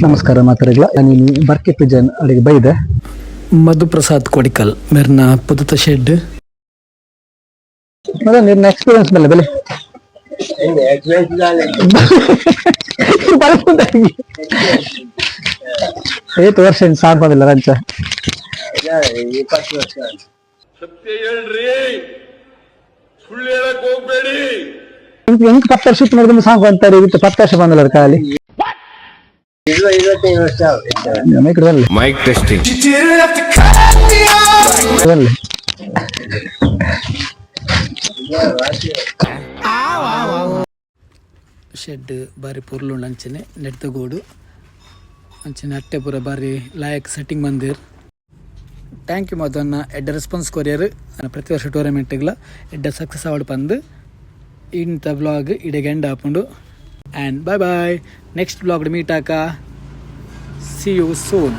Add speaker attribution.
Speaker 1: ನಮಸ್ಕಾರ ಮಾತಾಡಲ್ಲ ನೀನು ಬರ್ಕಿತ್ತು ಜನ ಅಡಿಗೆ ಬೈದೆ
Speaker 2: ಮಧುಪ್ರಸಾದ್ ಕೊಡಿಕಲ್ ಮೇರ್ನ ಪುದತ ಶೆಡ್
Speaker 1: ನಿನ್ನ ಎಕ್ಸ್ಪೀರಿಯನ್ಸ್ ಮೇಲೆ ಬೆಲೆ ಏತ್ ವರ್ಷ ಸಾಂಪದಿಲ್ಲ ರಂಚ
Speaker 3: ಸತ್ಯ ಹೇಳ್ರಿ ಸುಳ್ಳು ಹೇಳಕ್ ಹೋಗ್ಬೇಡಿ.
Speaker 1: ಹೆಂಗ್ 10 ವರ್ಷ ನೋಡಿದ್ರೆ ಸಾಂಗ್ ಅಂತಾರೆ ಇತ್ತು 10 ವರ್ಷ ಬಂದಲ್ಲ ಖಾಲಿ
Speaker 3: ಮೈಕ್ ಟೆಸ್ಟಿಂಗ್
Speaker 2: ಶೆಡ್ ಬಾರಿ ಪೊರ್ಲುಂಡು ಅಂಚನೆ ನೆಡ್ತಗೋಡು ಅಂಚನೆ ಅಟ್ಟೆ ಪೂರ ಬಾರಿ ಲಾಯಕ್ ಸೆಟ್ಟಿಂಗ್ ಮಂದಿರ್. ಥ್ಯಾಂಕ್ ಯು ಮಧುವನ್ನ ಎಡ್ಡ ರೆಸ್ಪಾನ್ಸ್ ಕೊರಿಯರ್ ಪ್ರತಿ ವರ್ಷ ಟೂರ್ನಮೆಂಟ್ಗಳ ಎಡ್ಡ ಸಕ್ಸಸ್ ಆವಡ್ ಪಂದು ಇಂಥ ಬ್ಲಾಗ್ ಇಡೆಗೆ ಎಂಡ್ ಆಪುಂಡು and bye bye next blog meet ಆಕ ಸಿ ಯು ಸೂನ್.